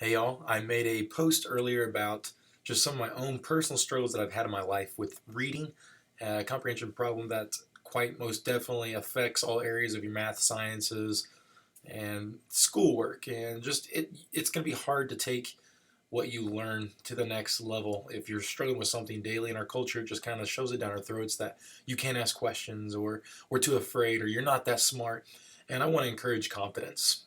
Hey y'all, I made a post earlier about just some of my own personal struggles that I've had in my life with reading, a comprehension problem that quite most definitely affects all areas of your math, sciences, and schoolwork. And just it's going to be hard to take what you learn to the next level if you're struggling with something daily. In our culture, it just kind of shows it down our throats that you can't ask questions, or we're too afraid, or you're not that smart. And I want to encourage confidence.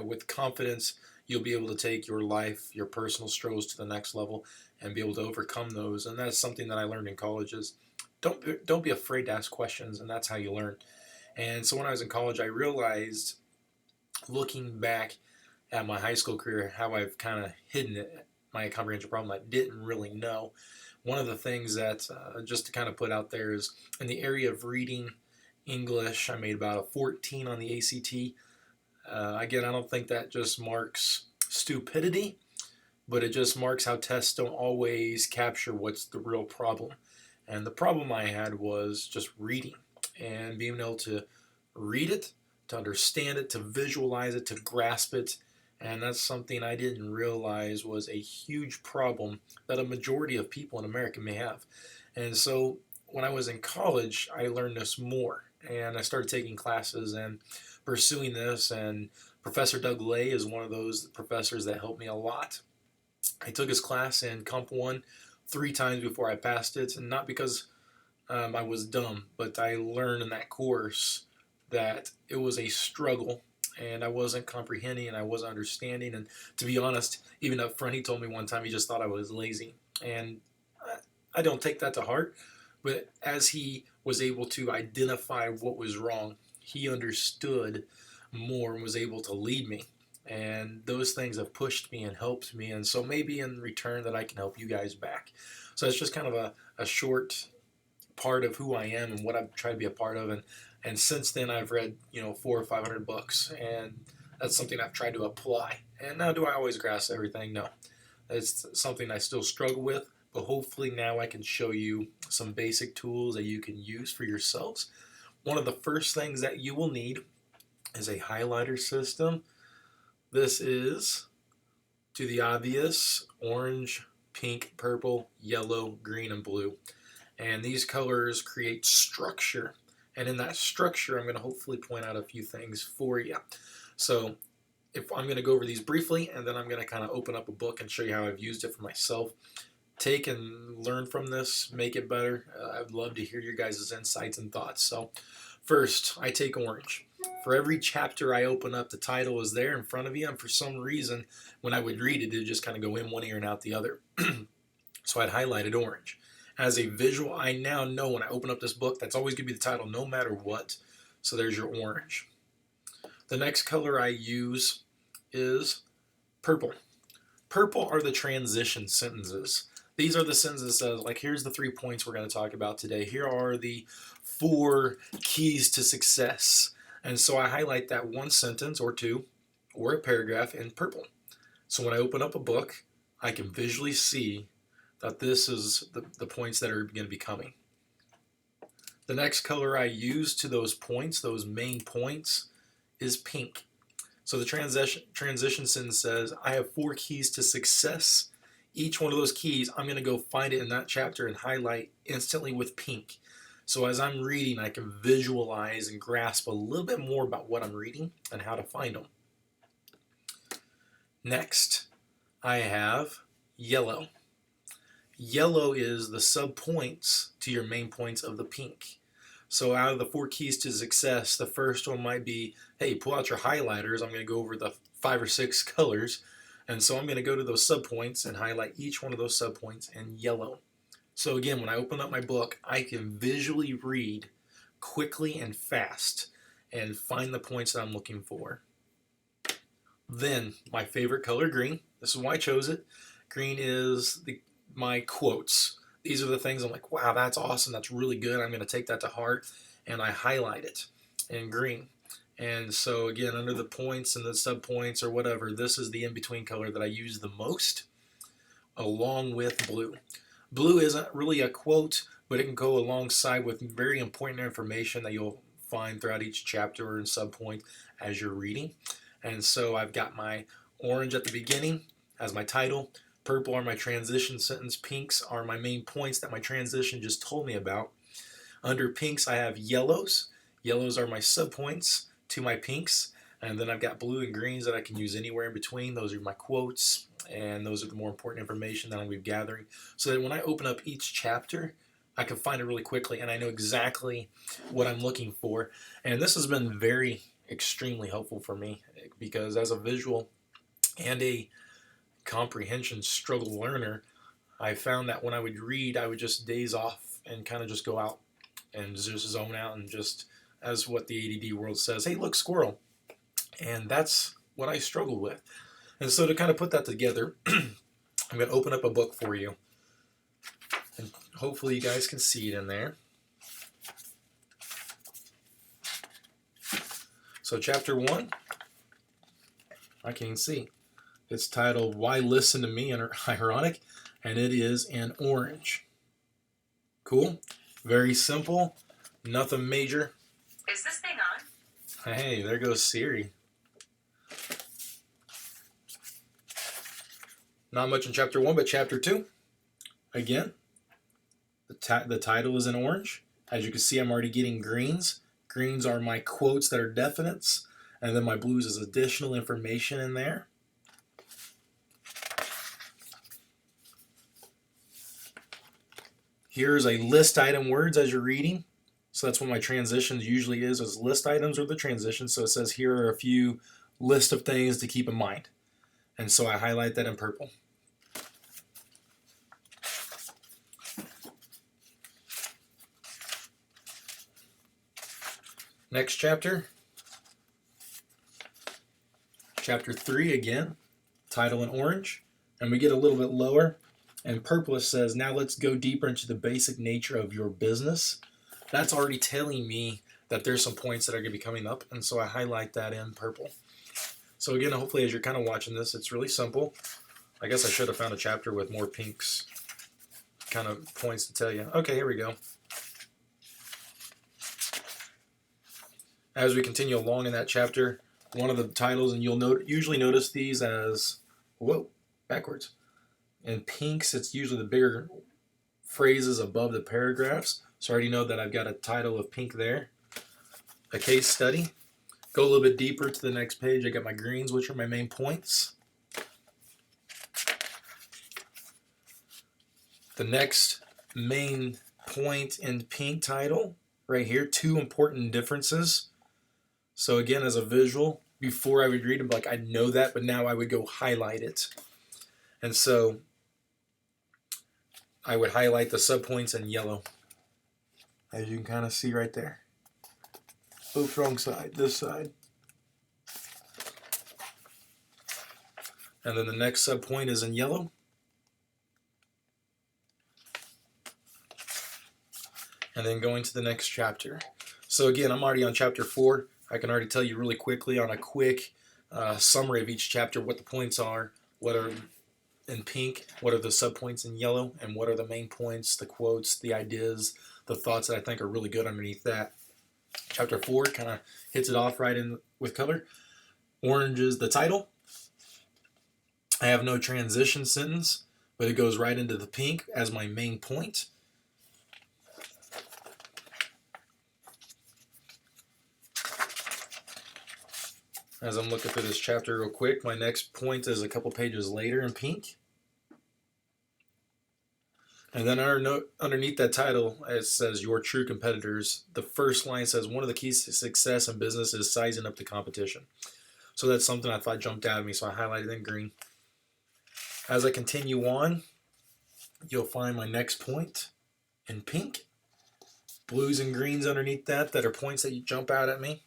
With confidence, you'll be able to take your life, your personal struggles to the next level, and be able to overcome those. And that's something that I learned in college is don't be afraid to ask questions, and that's how you learn. And so when I was in college, I realized, looking back at my high school career, how I've kind of hidden it, my comprehension problem I didn't really know. One of the things that, just to kind of put out there, is in the area of reading English, I made about a 14 on the ACT. Again, I don't think that just marks stupidity, but it just marks how tests don't always capture what's the real problem. And the problem I had was just reading and being able to read it, to understand it, to visualize it, to grasp it. And that's something I didn't realize was a huge problem that a majority of people in America may have. And so when I was in college, I learned this more. And I started taking classes and pursuing this. And Professor Doug Lay is one of those professors that helped me a lot. I took his class in Comp 1 three times before I passed it, and not because I was dumb, but I learned in that course that it was a struggle and I wasn't comprehending and I wasn't understanding. And to be honest, even up front, he told me one time he just thought I was lazy. And I don't take that to heart, but as he was able to identify what was wrong, he understood more and was able to lead me. And those things have pushed me and helped me. And so maybe in return that I can help you guys back. So it's just kind of a short part of who I am and what I've tried to be a part of. And since then, I've read, 400 or 500 books, and that's something I've tried to apply. And now, do I always grasp everything? No, it's something I still struggle with. But hopefully now I can show you some basic tools that you can use for yourselves. One of the first things that you will need is a highlighter system. This is, to the obvious, orange, pink, purple, yellow, green, and blue. And these colors create structure. And in that structure, I'm going to hopefully point out a few things for you. So if I'm going to go over these briefly, and then I'm going to kind of open up a book and show you how I've used it for myself. Take and learn from this, make it better. I'd love to hear your guys' insights and thoughts. So first, I take orange. For every chapter I open up, the title is there in front of you, and for some reason, when I would read it, it would just kind of go in one ear and out the other. So I'd highlighted orange. As a visual, I now know when I open up this book, that's always going to be the title no matter what. So there's your orange. The next color I use is purple. Purple are the transition sentences. These are the sentences that, like, here's the 3 points we're going to talk about today. Here are the 4 keys to success. And so I highlight that one sentence or two or a paragraph in purple. So when I open up a book, I can visually see that this is the points that are going to be coming. The next color I use to those points, those main points, is pink. So the transition sentence says, I have 4 keys to success. Each one of those keys, I'm going to go find it in that chapter and highlight instantly with pink. So as I'm reading, I can visualize and grasp a little bit more about what I'm reading and how to find them. Next, I have yellow. Yellow is the subpoints to your main points of the pink. So out of the 4 keys to success, the first one might be, hey, pull out your highlighters. I'm going to go over the 5 or 6 colors. And so I'm going to go to those subpoints and highlight each one of those subpoints in yellow. So again, when I open up my book, I can visually read quickly and fast and find the points that I'm looking for. Then my favorite color, green. This is why I chose it. Green is my quotes. These are the things I'm like, wow, that's awesome. That's really good. I'm going to take that to heart. And I highlight it in green. And so again, under the points and the subpoints or whatever, this is the in-between color that I use the most, along with blue. Blue isn't really a quote, but it can go alongside with very important information that you'll find throughout each chapter and subpoint as you're reading. And so I've got my orange at the beginning, as my title. Purple are my transition sentence. Pinks are my main points that my transition just told me about. Under pinks, I have yellows. Yellows are my subpoints to my pinks. And then I've got blue and greens that I can use anywhere in between. Those are my quotes, and those are the more important information that I'm going to be gathering. So that when I open up each chapter, I can find it really quickly, and I know exactly what I'm looking for. And this has been very, extremely helpful for me because as a visual and a comprehension struggle learner, I found that when I would read, I would just daze off and kind of just go out and just zone out and just, as what the ADD world says, hey, look, squirrel. And that's what I struggle with. And so to kind of put that together, I'm going to open up a book for you. And hopefully you guys can see it in there. So chapter 1, I can't see. It's titled Why Listen to Me, ironic, and it is in orange. Cool. Very simple. Nothing major. Is this thing on? Hey, there goes Siri. Not much in chapter 1, but chapter 2. Again, the title is in orange. As you can see, I'm already getting greens. Greens are my quotes that are definites. And then my blues is additional information in there. Here's a list item words as you're reading. So that's what my transitions usually is list items or the transitions. So it says here are a few list of things to keep in mind. And so I highlight that in purple. Next chapter. Chapter 3 again. Title in orange. And we get a little bit lower. And purple it says, now let's go deeper into the basic nature of your business. That's already telling me that there's some points that are going to be coming up. And so I highlight that in purple. So again, hopefully as you're kind of watching this, it's really simple. I guess I should have found a chapter with more pinks kind of points to tell you. Okay, here we go. As we continue along in that chapter, one of the titles, and you'll usually notice these as, whoa, backwards. In pinks, it's usually the bigger phrases above the paragraphs. So I already know that I've got a title of pink there. A case study. Go a little bit deeper to the next page. I got my greens, which are my main points. The next main point in pink title, right here, 2 important differences. So again, as a visual, before I would read them, like I know that, but now I would go highlight it. And so I would highlight the subpoints in yellow, as you can kind of see right there. Oops, wrong side, this side. And then the next subpoint is in yellow. And then going to the next chapter. So again, I'm already on chapter 4. I can already tell you really quickly on a quick summary of each chapter what the points are, what are in pink, what are the subpoints in yellow, and what are the main points, the quotes, the ideas, the thoughts that I think are really good underneath that. Chapter 4 kind of hits it off right in with color. Orange is the title. I have no transition sentence, but it goes right into the pink as my main point. As I'm looking through this chapter real quick, my next point is a couple pages later in pink. And then underneath that title, it says your true competitors. The first line says one of the keys to success in business is sizing up the competition. So that's something I thought jumped out at me, so I highlighted in green. As I continue on, you'll find my next point in pink. Blues and greens underneath that are points that you jump out at me.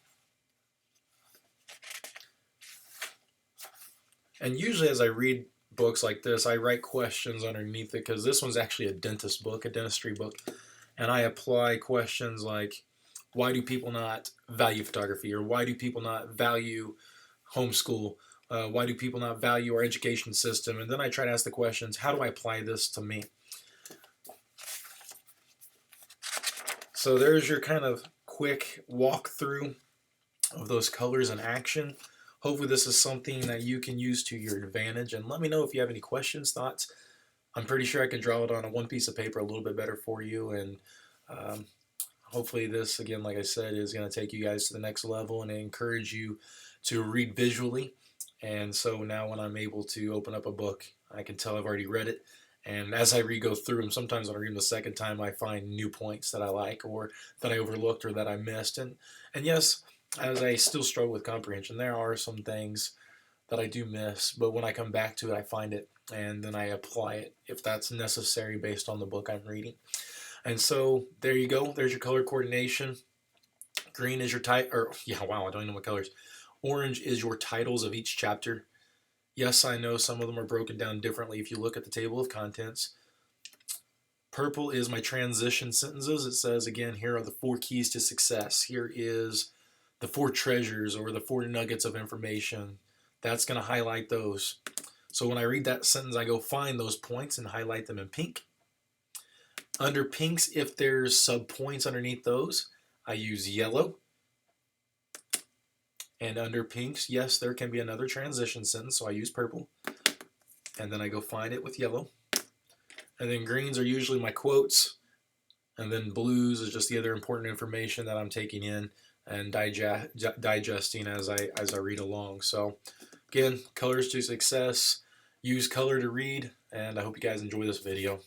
And usually as I read books like this, I write questions underneath it because this one's actually a dentist book, a dentistry book. And I apply questions like, why do people not value photography? Or why do people not value homeschool? Why do people not value our education system? And then I try to ask the questions, how do I apply this to me? So there's your kind of quick walkthrough of those colors in action. hopefully this is something that you can use to your advantage. And let me know if you have any questions, thoughts. I'm pretty sure I can draw it on a one piece of paper a little bit better for you. And um, hopefully this, again, like I said, is going to take you guys to the next level and encourage you to read visually. And so now when I'm able to open up a book, I can tell I've already read it. And as I go through them, sometimes when I read them the second time, I find new points that I like or that I overlooked or that I missed. And yes, as I still struggle with comprehension, there are some things that I do miss, but when I come back to it, I find it and then I apply it if that's necessary based on the book I'm reading. And so there you go. There's your color coordination. Green is your yeah, wow, I don't even know what colors. Orange is your titles of each chapter. Yes, I know some of them are broken down differently if you look at the table of contents. Purple is my transition sentences. It says, again, here are the 4 keys to success. Here is the 4 treasures or the 4 nuggets of information. That's going to highlight those. So when I read that sentence, I go find those points and highlight them in pink. Under pinks, if there's sub-points underneath those, I use yellow. And under pinks, yes, there can be another transition sentence, so I use purple. And then I go find it with yellow. And then greens are usually my quotes. And then blues is just the other important information that I'm taking in and digesting as I read along. So again, colors to success. Use color to read. And I hope you guys enjoy this video.